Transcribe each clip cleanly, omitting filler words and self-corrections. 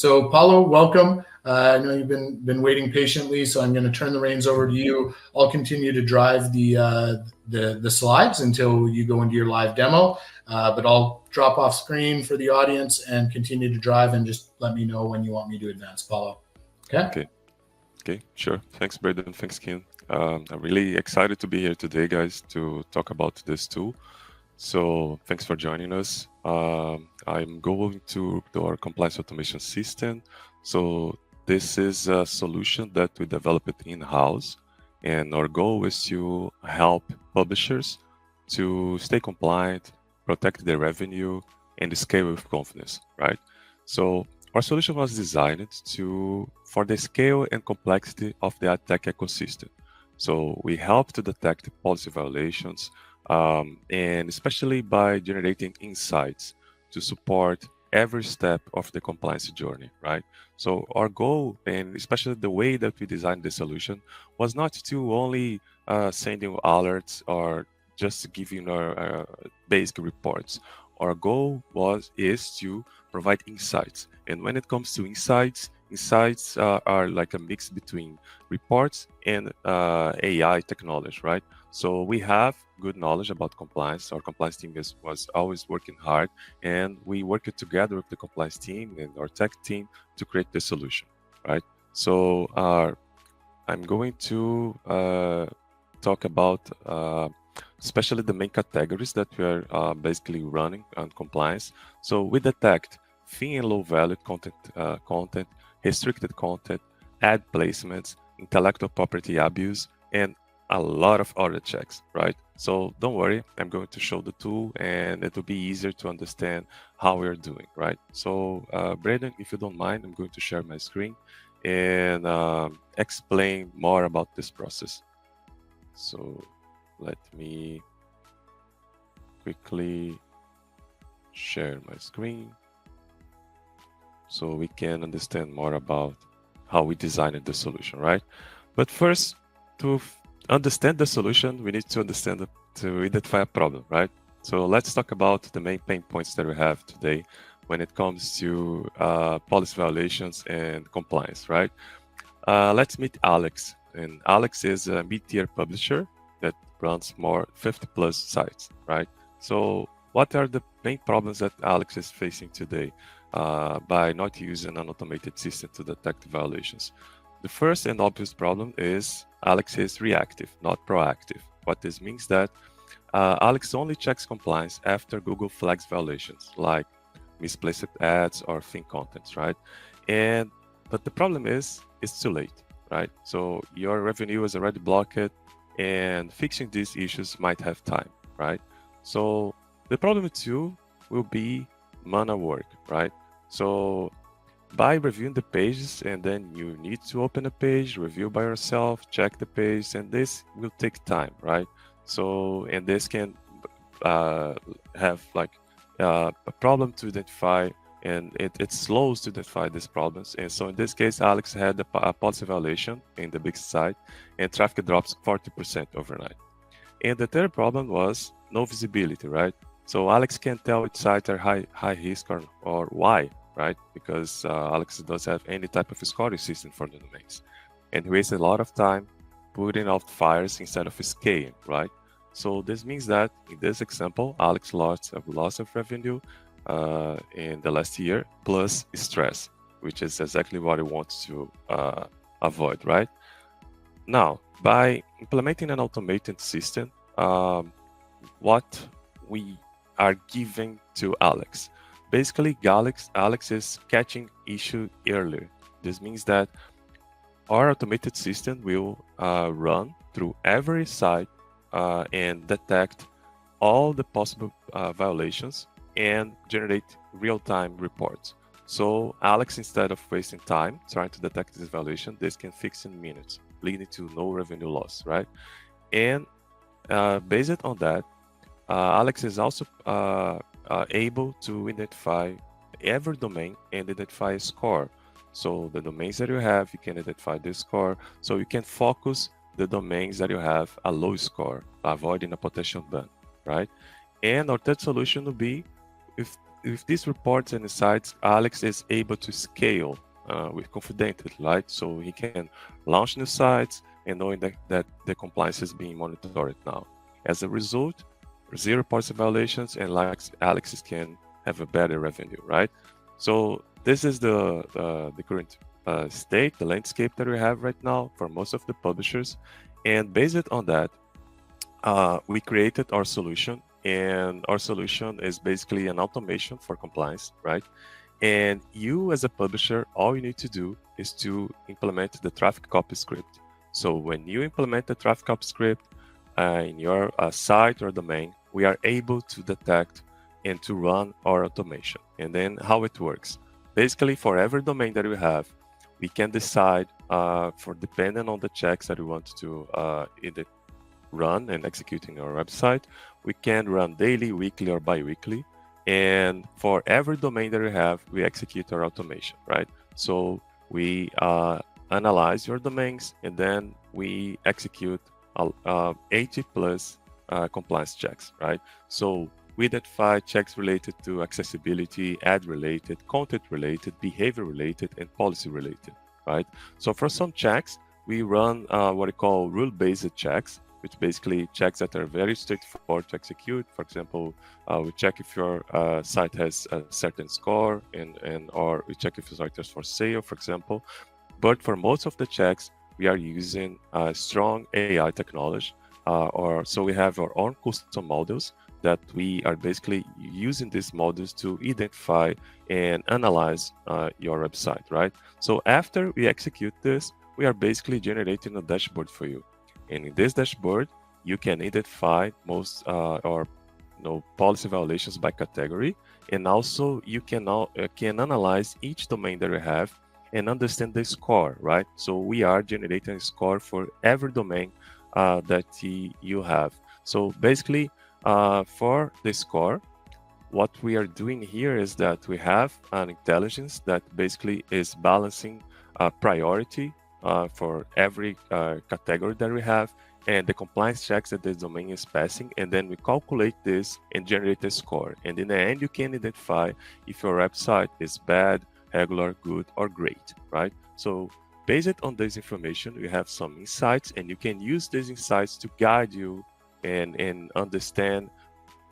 So Paulo, welcome. I know you've been waiting patiently, so I'm going to turn the reins over to you. I'll continue to drive the slides until you go into your live demo, but I'll drop off screen for the audience and continue to drive, and just let me know when you want me to advance, Paulo. Okay? Okay, sure. Thanks, Braden. Thanks, Kim. I'm really excited to be here today, guys, to talk about this tool. So thanks for joining us. I'm going to our compliance automation system. So this is a solution that we developed in-house, and our goal is to help publishers to stay compliant, protect their revenue, and scale with confidence, right? So our solution was designed for the scale and complexity of the ad tech ecosystem. So we help to detect policy violations, and especially by generating insights to support every step of the compliance journey, right? So our goal, and especially the way that we designed the solution, was not to only send you alerts or just give you basic reports. Our goal is to provide insights, and when it comes to insights are like a mix between reports and AI technology, right? So we have good knowledge about compliance. Our compliance team was always working hard, and we worked together with the compliance team and our tech team to create the solution, right? So I'm going to talk about especially the main categories that we are basically running on compliance. So we detect thin and low value content, restricted content, ad placements, intellectual property abuse, and a lot of other checks, right? So don't worry, I'm going to show the tool, and it will be easier to understand how we're doing, right? So Braden, if you don't mind, I'm going to share my screen and explain more about this process. So let me quickly share my screen so we can understand more about how we designed the solution, right? But first, to understand the solution, we need to to identify a problem, right? So let's talk about the main pain points that we have today when it comes to policy violations and compliance, right? Let's meet Alex. And Alex is a mid-tier publisher that runs more 50 plus sites, right? So what are the main problems that Alex is facing today by not using an automated system to detect violations? The first and obvious problem is Alex is reactive, not proactive. What this means that Alex only checks compliance after Google flags violations like misplaced ads or thin contents, right? But the problem is it's too late, right? So your revenue is already blocked, and fixing these issues might have time, right? So the problem two will be manual work, right? So by reviewing the pages, and then you need to open a page, review by yourself, check the page, and this will take time, right? So, and this can have like a problem to identify, and it slows to identify these problems. And so in this case, Alex had a policy violation in the big site, and traffic drops 40% overnight. And the third problem was no visibility, right? So Alex can't tell which sites are high risk or why, right? Because Alex doesn't have any type of scoring system for the domains. And he wastes a lot of time putting out fires instead of scaling, right? So this means that in this example, Alex lost a loss of revenue in the last year, plus stress, which is exactly what he wants to avoid, right? Now, by implementing an automated system, what we are giving to Alex. Basically, Alex is catching issue earlier. This means that our automated system will run through every site and detect all the possible violations and generate real-time reports. So Alex, instead of wasting time trying to detect this violation, this can fix in minutes, leading to no revenue loss, right? And based on that, Alex is also able to identify every domain and identify a score. So the domains that you have, you can identify the score. So you can focus the domains that you have a low score, avoiding a potential ban, right? And our third solution will be if with these reports and insights, Alex is able to scale with confidently, right? So he can launch new sites and knowing that the compliance is being monitored now. As a result, zero policy violations, and Alex can have a better revenue, right? So this is the current state, the landscape that we have right now for most of the publishers. And based on that, we created our solution, and our solution is basically an automation for compliance, right? And you as a publisher, all you need to do is to implement the traffic copy script. So when you implement the traffic copy script in your site or domain, we are able to detect and to run our automation. And then how it works. Basically, for every domain that we have, we can decide for depending on the checks that we want to either run and execute in our website. We can run daily, weekly, or bi-weekly. And for every domain that we have, we execute our automation, right? So we analyze your domains, and then we execute 80 plus compliance checks, right? So we identify checks related to accessibility, ad related, content related, behavior related, and policy related, right? So for some checks, we run what we call rule-based checks, which basically checks that are very straightforward to execute. For example, we check if your site has a certain score, or we check if your site is for sale, for example. But for most of the checks, we are using strong AI technology, so we have our own custom models that we are basically using these models to identify and analyze your website, right? So after we execute this, we are basically generating a dashboard for you. And in this dashboard, you can identify most policy violations by category, and also you can analyze each domain that we have and understand the score, right? So we are generating a score for every domain that you have. So basically, for the score, what we are doing here is that we have an intelligence that basically is balancing priority for every category that we have, and the compliance checks that the domain is passing, and then we calculate this and generate a score. And in the end, you can identify if your website is bad, regular, good, or great, right? So based on this information, you have some insights, and you can use these insights to guide you and understand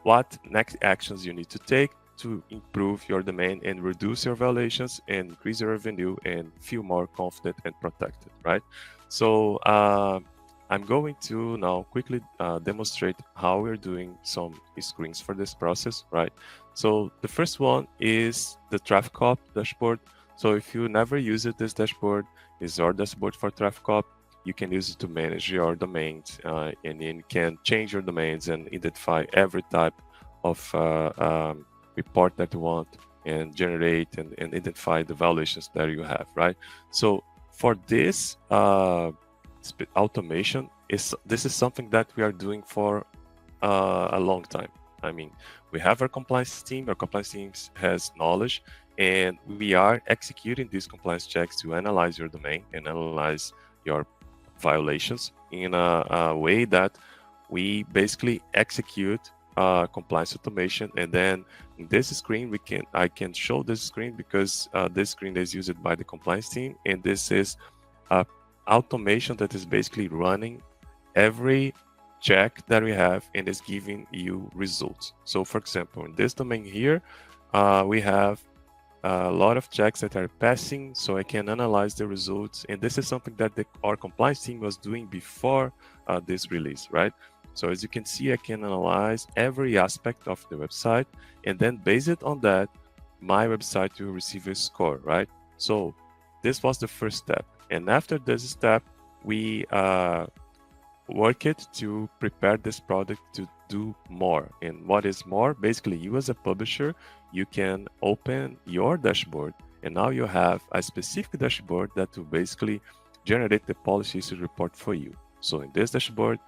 what next actions you need to take to improve your domain and reduce your violations and increase your revenue and feel more confident and protected, right? So I'm going to now quickly demonstrate how we're doing some screens for this process, right? So the first one is the traffic cop dashboard. So if you never use it, this dashboard is our dashboard for traffic cop. You can use it to manage your domains, and then you can change your domains and identify every type of report that you want and generate and identify the violations that you have, right? So for this automation, this is something that we are doing for a long time. I mean, we have our compliance team. Our compliance team has knowledge, and we are executing these compliance checks to analyze your domain and analyze your violations in a way that we basically execute compliance automation. And then in this screen, I can show this screen because this screen is used by the compliance team, and this is automation that is basically running every check that we have and is giving you results. So for example, in this domain here, we have a lot of checks that are passing, so I can analyze the results. And this is something that our compliance team was doing before this release, right? So as you can see, I can analyze every aspect of the website, and then based on that, my website will receive a score, right? So this was the first step. And after this step, we work it to prepare this product to do more. And what is more? Basically, you as a publisher, you can open your dashboard, and now you have a specific dashboard that will basically generate the policy issue report for you. So in this dashboard,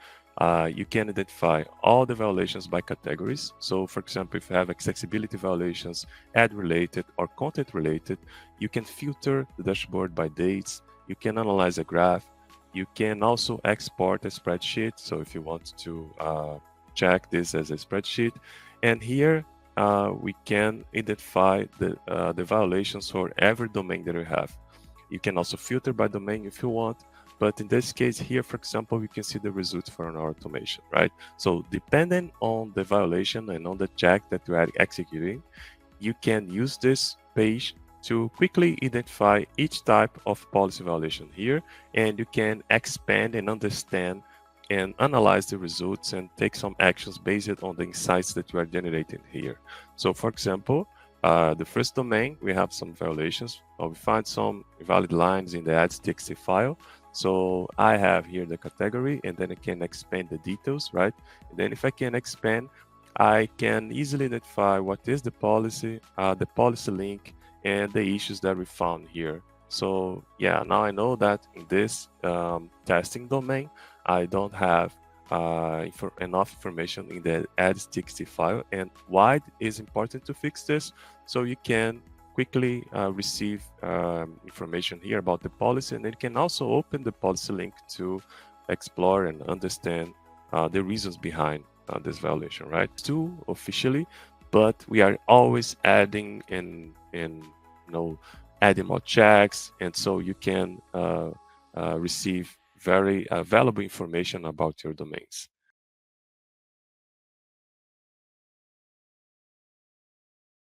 you can identify all the violations by categories. So for example, if you have accessibility violations, ad related or content related, you can filter the dashboard by dates. You can analyze a graph. You can also export a spreadsheet. So if you want to check this as a spreadsheet, and here we can identify the violations for every domain that we have. You can also filter by domain if you want, but in this case here, for example, we can see the results for our automation, right? So depending on the violation and on the check that we are executing, you can use this page to quickly identify each type of policy violation here, and you can expand and understand and analyze the results and take some actions based on the insights that you are generating here. So for example, the first domain, we have some violations. We find some invalid lines in the ads.txt file. So I have here the category, and then I can expand the details, right? And then if I can expand, I can easily identify what is the policy link, and the issues that we found here. So yeah, now I know that in this testing domain, I don't have enough information in the ads.txt file. And why it is important to fix this? So you can quickly receive information here about the policy, and then you can also open the policy link to explore and understand the reasons behind this violation, right? Too officially, but we are always adding adding more checks, and so you can receive very valuable information about your domains.